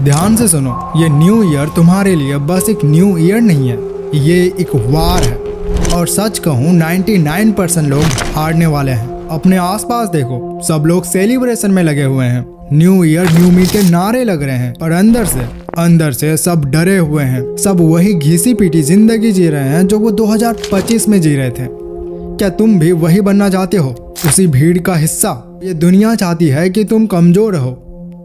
ध्यान से सुनो, ये न्यू ईयर तुम्हारे लिए बस एक न्यू ईयर नहीं है, ये एक वार है। और सच कहूँ 99% लोग हारने वाले हैं। अपने आसपास देखो, सब लोग सेलिब्रेशन में लगे हुए हैं। न्यू ईयर न्यू मी के नारे लग रहे हैं, और अंदर से सब डरे हुए हैं। सब वही घिसी पीटी जिंदगी जी रहे हैं जो वो 2025 में जी रहे थे। क्या तुम भी वही बनना चाहते हो, उसी भीड़ का हिस्सा? ये दुनिया चाहती है कि तुम कमजोर रहो,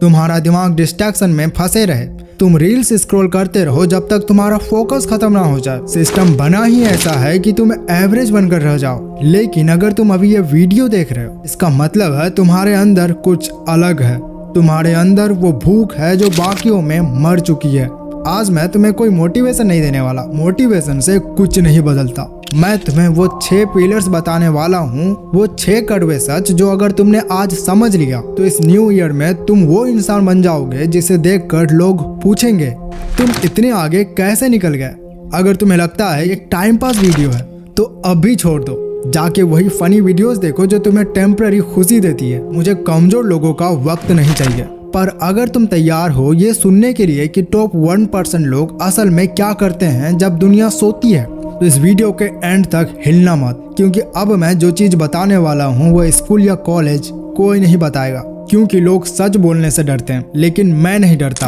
तुम्हारा दिमाग डिस्ट्रैक्शन में फंसे रहे, तुम रील्स स्क्रॉल करते रहो जब तक तुम्हारा फोकस खत्म ना हो जाए। सिस्टम बना ही ऐसा है कि तुम एवरेज बनकर रह जाओ। लेकिन अगर तुम अभी ये वीडियो देख रहे हो, इसका मतलब है तुम्हारे अंदर कुछ अलग है। तुम्हारे अंदर वो भूख है जो बाकियों में मर चुकी है। आज मैं तुम्हें कोई मोटिवेशन नहीं देने वाला, मोटिवेशन से कुछ नहीं बदलता। मैं तुम्हें वो 6 पिलर्स बताने वाला हूँ, वो 6 कड़वे सच जो अगर तुमने आज समझ लिया तो इस न्यू ईयर में तुम वो इंसान बन जाओगे जिसे देखकर लोग पूछेंगे तुम इतने आगे कैसे निकल गए। अगर तुम्हें लगता है एक टाइम पास वीडियो है तो अभी छोड़ दो, जाके वही फनी वीडियोस देखो जो तुम्हें टेम्पररी खुशी देती है। मुझे कमजोर लोगों का वक्त नहीं चाहिए। पर अगर तुम तैयार हो ये सुनने के लिए कि टॉप 1% लोग असल में क्या करते हैं जब दुनिया सोती है, तो इस वीडियो के एंड तक हिलना मत, क्योंकि अब मैं जो चीज बताने वाला हूँ वो स्कूल या कॉलेज कोई नहीं बताएगा। क्योंकि लोग सच बोलने से डरते हैं, लेकिन मैं नहीं डरता।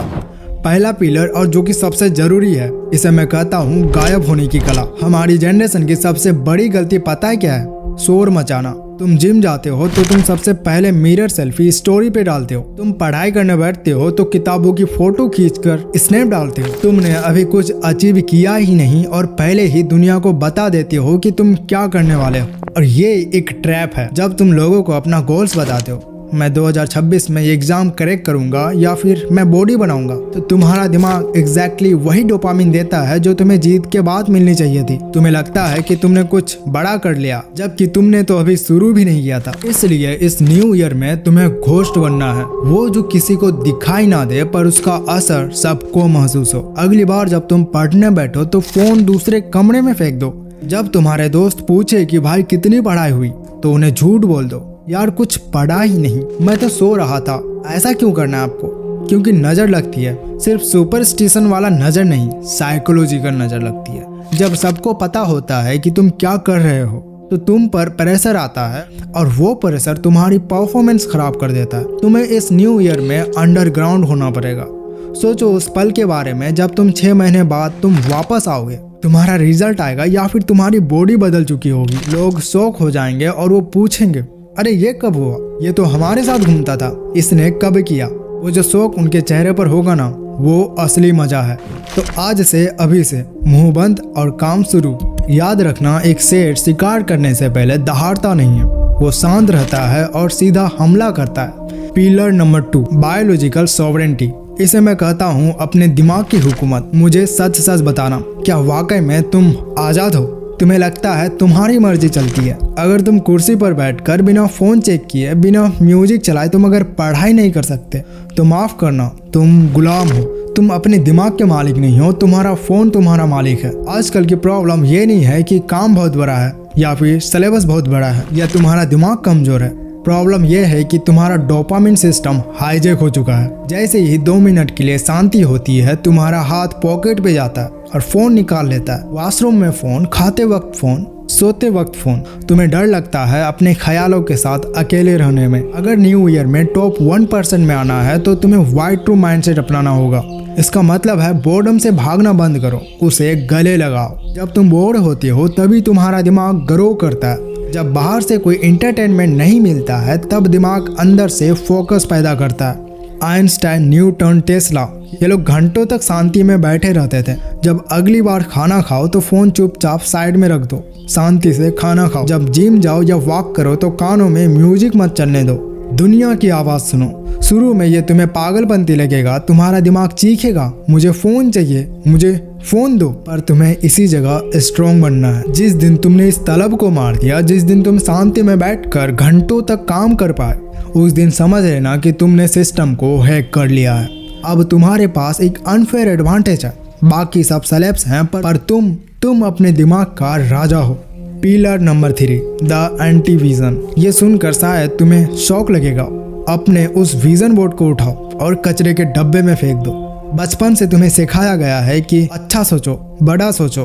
पहला पिलर, और जो कि सबसे जरूरी है, इसे मैं कहता हूँ गायब होने की कला। हमारी जनरेशन की सबसे बड़ी गलती पता है क्या है? शोर मचाना। तुम जिम जाते हो तो तुम सबसे पहले मिरर सेल्फी स्टोरी पे डालते हो। तुम पढ़ाई करने बैठते हो तो किताबों की फोटो खींचकर स्नैप डालते हो। तुमने अभी कुछ अचीव किया ही नहीं और पहले ही दुनिया को बता देते हो कि तुम क्या करने वाले हो। और ये एक ट्रैप है। जब तुम लोगों को अपना गोल्स बताते हो, मैं 2026 में ये एग्जाम क्रैक करूंगा या फिर मैं बॉडी बनाऊंगा, तो तुम्हारा दिमाग एग्जैक्टली वही डोपामिन देता है जो तुम्हें जीत के बाद मिलनी चाहिए थी। तुम्हें लगता है कि तुमने कुछ बड़ा कर लिया, जबकि तुमने तो अभी शुरू भी नहीं किया था। इसलिए इस न्यू ईयर में तुम्हें घोस्ट बनना है, वो जो किसी को दिखाई ना दे पर उसका असर सबको महसूस हो। अगली बार जब तुम पढ़ने बैठो तो फोन दूसरे कमरे में फेंक दो। जब तुम्हारे दोस्त पूछे कि भाई कितनी पढ़ाई हुई, तो उन्हें झूठ बोल दो, यार कुछ पढ़ा ही नहीं, मैं तो सो रहा था। ऐसा क्यों करना है आपको? क्योंकि नजर लगती है, सिर्फ सुपरस्टिशन वाला नजर नहीं, साइकोलॉजिकल नजर लगती है। जब सबको पता होता है कि तुम क्या कर रहे हो तो तुम पर प्रेशर आता है, और वो प्रेशर तुम्हारी परफॉर्मेंस खराब कर देता है। तुम्हें इस न्यू ईयर में अंडरग्राउंड होना पड़ेगा। सोचो उस पल के बारे में जब तुम 6 महीने बाद तुम वापस आओगे, तुम्हारा रिजल्ट आएगा या फिर तुम्हारी बॉडी बदल चुकी होगी। लोग शॉक हो जाएंगे और वो पूछेंगे, अरे ये कब हुआ? ये तो हमारे साथ घूमता था, इसने कब किया? वो जो शौक उनके चेहरे पर होगा ना, वो असली मजा है। तो आज से, अभी से मुंह बंद और काम शुरू। याद रखना, एक शेर शिकार करने से पहले दहाड़ता नहीं है, वो शांत रहता है और सीधा हमला करता है। Pillar number 2, biological sovereignty. इसे मैं कहता हूँ अपने दिमाग की हुकूमत। मुझे सच सच बताना, क्या वाकई में तुम आजाद हो? तुम्हें लगता है तुम्हारी मर्जी चलती है? अगर तुम कुर्सी पर बैठकर बिना फोन चेक किए, बिना म्यूजिक चलाए तुम अगर पढ़ाई नहीं कर सकते, तो माफ करना, तुम गुलाम हो। तुम अपने दिमाग के मालिक नहीं हो, तुम्हारा फोन तुम्हारा मालिक है। आजकल की प्रॉब्लम ये नहीं है कि काम बहुत बड़ा है या फिर सिलेबस बहुत बड़ा है या तुम्हारा दिमाग कमजोर है। प्रॉब्लम यह है कि तुम्हारा डोपामिन सिस्टम हाईजैक हो चुका है। जैसे ही 2 मिनट के लिए शांति होती है, तुम्हारा हाथ पॉकेट पे जाता है और फोन निकाल लेता है। वॉशरूम में फोन, खाते वक्त फोन, सोते वक्त फोन। तुम्हें डर लगता है अपने ख्यालों के साथ अकेले रहने में। अगर न्यू ईयर में टॉप 1% में आना है तो तुम्हें वाइट ट्रू माइंडसेट अपनाना होगा। इसका मतलब है बोर्डम से भागना बंद करो, उसे गले लगाओ। जब तुम बोर होते हो तभी तुम्हारा दिमाग ग्रो करता है। जब बाहर से कोई एंटरटेनमेंट नहीं मिलता है तब दिमाग अंदर से फोकस पैदा करता है। आइंस्टाइन, न्यूटन, टेस्ला, ये लोग घंटों तक शांति में बैठे रहते थे। जब अगली बार खाना खाओ तो फोन चुपचाप साइड में रख दो, शांति से खाना खाओ। जब जिम जाओ या वॉक करो तो कानों में म्यूजिक मत चलने दो, दुनिया की आवाज सुनो। शुरू में ये तुम्हें पागलपंती लगेगा, तुम्हारा दिमाग चीखेगा, मुझे फोन चाहिए, मुझे फोन दो। पर तुम्हें इसी जगह स्ट्रॉन्ग बनना है। जिस दिन तुमने इस तलब को मार दिया, जिस दिन तुम शांति में बैठकर घंटों तक काम कर पाए, उस दिन समझ लेना कि तुमने सिस्टम को हैक कर लिया है। अब तुम्हारे पास एक अनफेयर एडवांटेज है। बाकी सब सेलेब्स हैं पर तुम अपने दिमाग का राजा हो। Pillar number 3, the anti vision. ये सुनकर शायद तुम्हें शौक लगेगा। अपने उस विजन बोर्ड को उठाओ और कचरे के डब्बे में फेंक दो। बचपन से तुम्हें सिखाया गया है कि अच्छा सोचो, बड़ा सोचो,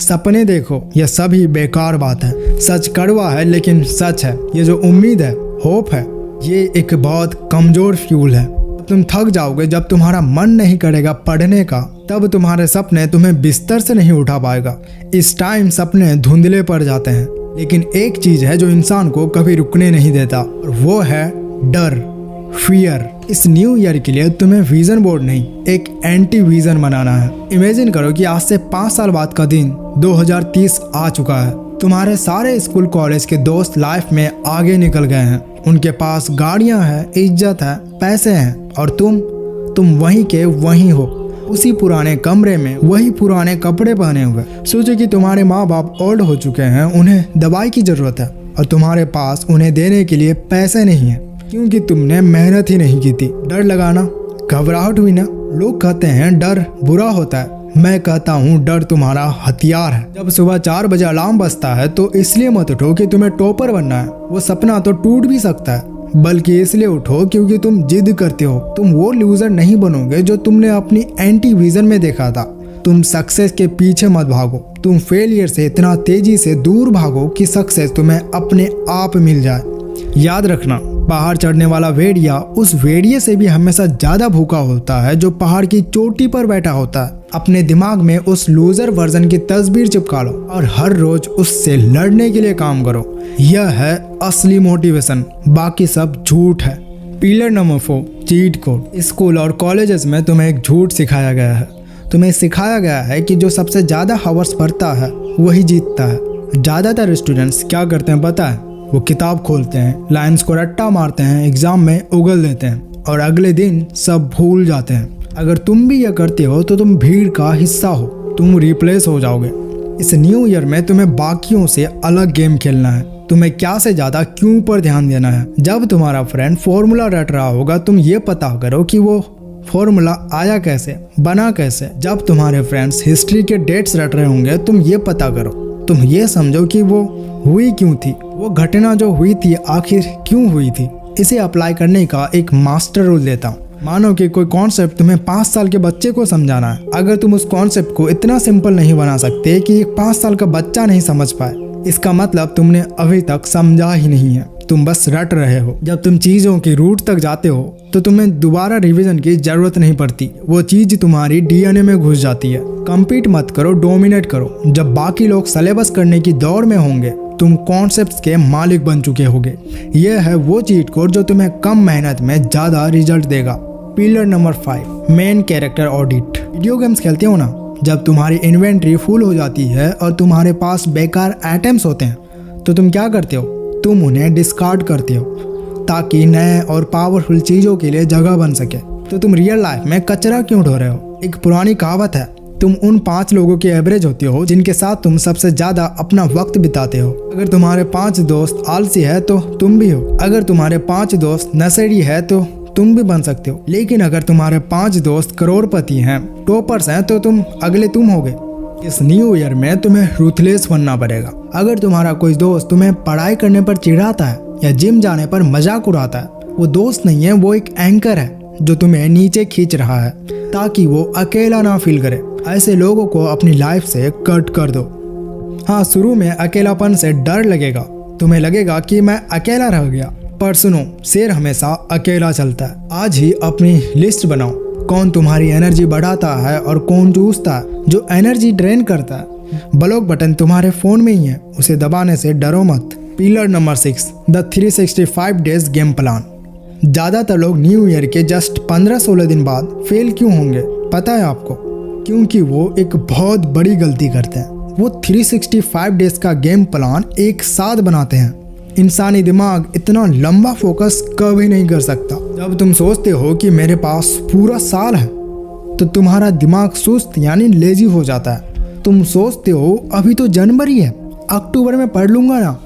सपने देखो, यह सभी बेकार बात है। सच कड़वा है लेकिन सच है। ये जो उम्मीद है, होप है, ये एक बहुत कमजोर फ्यूल है। तुम थक जाओगे जब तुम्हारा मन नहीं करेगा पढ़ने का, तब तुम्हारे सपने तुम्हें बिस्तर से नहीं उठा पाएगा। इस टाइम सपने धुंधले पड़ जाते हैं, लेकिन एक चीज है जो इंसान को कभी रुकने नहीं देता, और वो है डर, फियर। इस न्यू ईयर के लिए तुम्हें विजन बोर्ड नहीं, एक एंटी विजन बनाना है। इमेजिन करो कि आज से 5 साल बाद का दिन 2030 आ चुका है। तुम्हारे सारे स्कूल कॉलेज के दोस्त लाइफ में आगे निकल गए हैं। उनके पास गाड़ियां हैं, इज्जत है, पैसे हैं, और तुम वहीं के वहीं हो, उसी पुराने कमरे में, वही पुराने कपड़े पहने हुए। सोचो कि तुम्हारे माँ बाप ओल्ड हो चुके हैं, उन्हें दवाई की जरूरत है, और तुम्हारे पास उन्हें देने के लिए पैसे नहीं है, क्योंकि तुमने मेहनत ही नहीं की थी। डर लगाना, घबराहट हुई ना। लोग कहते हैं डर बुरा होता है, मैं कहता हूँ डर तुम्हारा हथियार है। जब सुबह 4 बजे अलार्म बजता है तो इसलिए मत उठो कि तुम्हें टॉपर बनना है, वो सपना तो टूट भी सकता है, बल्कि इसलिए उठो क्योंकि तुम जिद करते हो। तुम वो लूजर नहीं बनोगे जो तुमने अपनी एंटी विजन में देखा था। तुम सक्सेस के पीछे मत भागो, तुम फेलियर से इतना तेजी से दूर भागो कि सक्सेस तुम्हें अपने आप मिल जाए। याद रखना, पहाड़ चढ़ने वाला भेड़िया उस भेड़िए से भी हमेशा ज्यादा भूखा होता है जो पहाड़ की चोटी पर बैठा होता है। अपने दिमाग में उस लूजर वर्जन की तस्वीर चिपका लो और हर रोज उससे लड़ने के लिए काम करो। यह है असली मोटिवेशन, बाकी सब झूठ है। Pillar number 4, cheat code. School और कॉलेजेस में तुम्हें एक झूठ सिखाया गया है। तुम्हें सिखाया गया है कि जो सबसे ज्यादा हावर्स पढ़ता है वही जीतता है। ज्यादातर स्टूडेंट्स क्या करते हैं पता है? वो किताब खोलते हैं, लाइंस को रट्टा मारते हैं, एग्जाम में उगल देते हैं और अगले दिन सब भूल जाते हैं। अगर तुम भी यह करते हो तो तुम भीड़ का हिस्सा हो, तुम रिप्लेस हो जाओगे। इस न्यू ईयर में तुम्हें बाकियों से अलग गेम खेलना है। तुम्हें क्या से ज्यादा क्यों पर ध्यान देना है। जब तुम्हारा फ्रेंड फॉर्मूला रट रहा होगा, तुम ये पता करो कि वो फॉर्मूला आया कैसे, बना कैसे। जब तुम्हारे फ्रेंड्स हिस्ट्री के डेट्स रट रहे होंगे, तुम ये पता करो, तुम ये समझो कि वो हुई क्यों थी, वो घटना जो हुई थी आखिर क्यों हुई थी। इसे अप्लाई करने का एक मास्टर रूल देता हूँ। मानो कि कोई कॉन्सेप्ट तुम्हें 5 साल के बच्चे को समझाना है। अगर तुम उस कॉन्सेप्ट को इतना सिंपल नहीं बना सकते कि एक 5 साल का बच्चा नहीं समझ पाए, इसका मतलब तुमने अभी तक समझा ही नहीं है, तुम बस रट रहे हो। जब तुम चीजों की रूट तक जाते हो तो तुम्हें दोबारा रिवीजन की जरूरत नहीं पड़ती, वो चीज तुम्हारी डीएनए में घुस जाती है। कम्पीट मत करो, डोमिनेट करो। जब बाकी लोग सिलेबस करने की दौड़ में होंगे, तुम कॉन्सेप्ट्स के मालिक बन चुके होगे। यह है वो चीट कोड जो तुम्हें कम मेहनत में ज्यादा रिजल्ट देगा। Pillar number 5, main character audit. Video games खेलते हो ना, जब तुम्हारी इन्वेंट्री फुल हो जाती है और तुम्हारे पास बेकार आइटम्स होते हैं, तो तुम क्या करते हो? तुम उन्हें डिस्कार्ड करते हो ताकि नए और पावरफुल चीजों के लिए जगह बन सके। तो तुम रियल लाइफ में कचरा क्यों ढो रहे हो? एक पुरानी कहावत है, तुम उन 5 लोगों के एवरेज होते हो जिनके साथ तुम सबसे ज्यादा अपना वक्त बिताते हो। अगर तुम्हारे 5 दोस्त आलसी है तो तुम भी हो। अगर तुम्हारे 5 दोस्त नशेड़ी है तो तुम भी बन सकते हो। लेकिन अगर तुम्हारे 5 दोस्त करोड़पति हैं, टॉपर्स हैं, तो तुम होगे। इस न्यू ईयर में तुम्हें रूथलेस बनना पड़ेगा। अगर तुम्हारा कोई दोस्त तुम्हें पढ़ाई करने पर चिढ़ाता है या जिम जाने पर मजाक उड़ाता है, वो दोस्त नहीं है, वो एक एंकर है जो तुम्हें नीचे खींच रहा है ताकि वो अकेला ना फील करे। ऐसे लोगों को अपनी लाइफ से कट कर दो। हाँ, शुरू में अकेलापन से डर लगेगा, तुम्हें लगेगा कि मैं अकेला रह गया, पर सुनो, शेर हमेशा अकेला चलता है। आज ही अपनी लिस्ट बनाओ, कौन तुम्हारी एनर्जी बढ़ाता है और कौन चूसता है, जो एनर्जी ड्रेन करता है। ब्लॉक बटन तुम्हारे फोन में ही है, उसे दबाने से डरो मत। Pillar number 6, the 365 days game plan. ज्यादातर लोग न्यू ईयर के जस्ट 15-16 दिन बाद फेल क्यों होंगे पता है आपको? क्योंकि वो एक बहुत बड़ी गलती करते हैं। वो 365 डेज का गेम प्लान एक साथ बनाते हैं। इंसानी दिमाग इतना लंबा फोकस कभी नहीं कर सकता। जब तुम सोचते हो कि मेरे पास पूरा साल है, तो तुम्हारा दिमाग सुस्त यानी लेजी हो जाता है। तुम सोचते हो अभी तो जनवरी है, अक्टूबर में पढ़ लूंगा ना,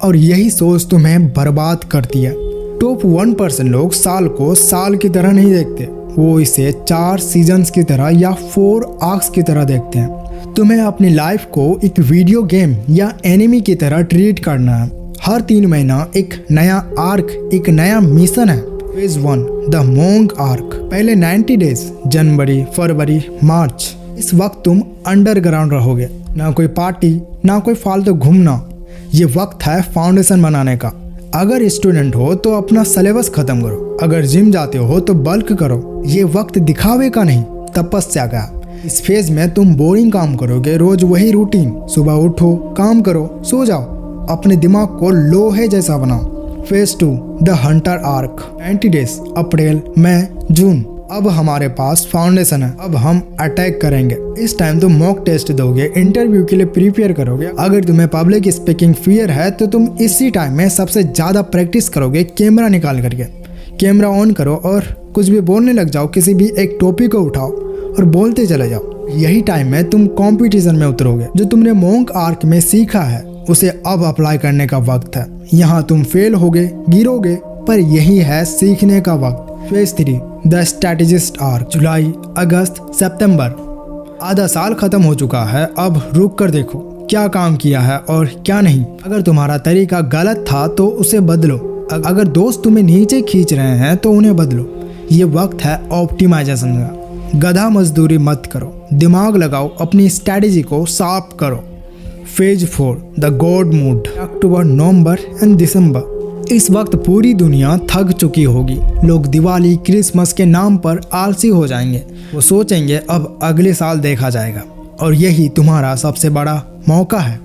और यही सोच तुम्हें बर्बाद करती है। टॉप 1% लोग साल को साल की तरह नहीं देखते, वो इसे 4 सीजन्स की तरह या 4 आर्क्स की तरह देखते हैं। तुम्हें अपनी लाइफ को एक वीडियो गेम या एनिमी की तरह ट्रीट करना है। हर 3 महीना एक नया आर्क, एक नया मिशन है। Phase 1 the monk arc. पहले 90 डेज जनवरी, फरवरी, मार्च। इस वक्त तुम अंडरग्राउंड रहोगे, ना कोई पार्टी, ना कोई फालतू घूमना। ये वक्त है फाउंडेशन बनाने का। अगर स्टूडेंट हो तो अपना सिलेबस खत्म करो, अगर जिम जाते हो तो बल्क करो। ये वक्त दिखावे का नहीं, तपस्या का। इस फेज में तुम बोरिंग काम करोगे, रोज वही रूटीन। सुबह उठो, काम करो, सो जाओ। अपने दिमाग को लोहे जैसा बनाओ। Phase 2 the hunter arc. 90 days अप्रैल, मई, जून। अब हमारे पास फाउंडेशन है, अब हम अटैक करेंगे। इस टाइम तुम मॉक टेस्ट दोगे, इंटरव्यू के लिए प्रिपेयर करोगे। अगर तुम्हें पब्लिक स्पीकिंग फियर है तो तुम इसी टाइम में सबसे ज्यादा प्रैक्टिस करोगे। कैमरा निकाल करके कैमरा ऑन करो और कुछ भी बोलने लग जाओ। किसी भी एक टॉपिक को उठाओ और बोलते चले जाओ। यही टाइम में तुम कंपटीशन में उतरोगे। जो तुमने मोंक आर्क में सीखा है उसे अब अप्लाई करने का वक्त है। यहाँ तुम फेल होगे, गिरोगे, पर यही है सीखने का वक्त। Phase 3 the strategist arc. जुलाई, अगस्त, सितंबर। आधा साल खत्म हो चुका है। अब रुक कर देखो क्या काम किया है और क्या नहीं। अगर तुम्हारा तरीका गलत था तो उसे बदलो। अगर दोस्त तुम्हें नीचे खींच रहे हैं तो उन्हें बदलो। ये वक्त है ऑप्टिमाइजेशन का। गधा मजदूरी मत करो, दिमाग लगाओ, अपनी स्ट्रैटेजी को शार्प करो। Phase 4 the god mood. अक्टूबर, नवंबर एंड दिसंबर। इस वक्त पूरी दुनिया थक चुकी होगी। लोग दिवाली, क्रिसमस के नाम पर आलसी हो जाएंगे। वो सोचेंगे अब अगले साल देखा जाएगा। और यही तुम्हारा सबसे बड़ा मौका है।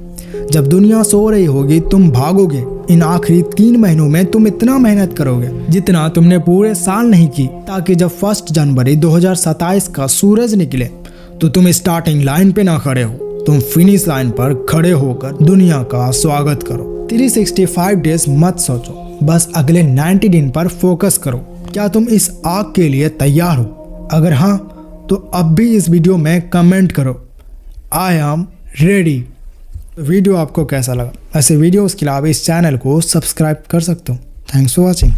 जब दुनिया सो रही होगी तुम भागोगे। इन आखिरी 3 महीनों में तुम इतना मेहनत करोगे जितना तुमने पूरे साल नहीं की, ताकि जब 1 जनवरी 2027 का सूरज निकले तो तुम स्टार्टिंग लाइन पे ना खड़े हो, तुम फिनिश लाइन पर खड़े होकर दुनिया का स्वागत करो। 365 डेज मत सोचो, बस अगले 90 दिन पर फोकस करो। क्या तुम इस आग के लिए तैयार हो? अगर हाँ तो अब भी इस वीडियो में कमेंट करो आई एम रेडी। वीडियो आपको कैसा लगा? ऐसे वीडियोस के लिए आप इस चैनल को सब्सक्राइब कर सकते हो। Thanks for watching.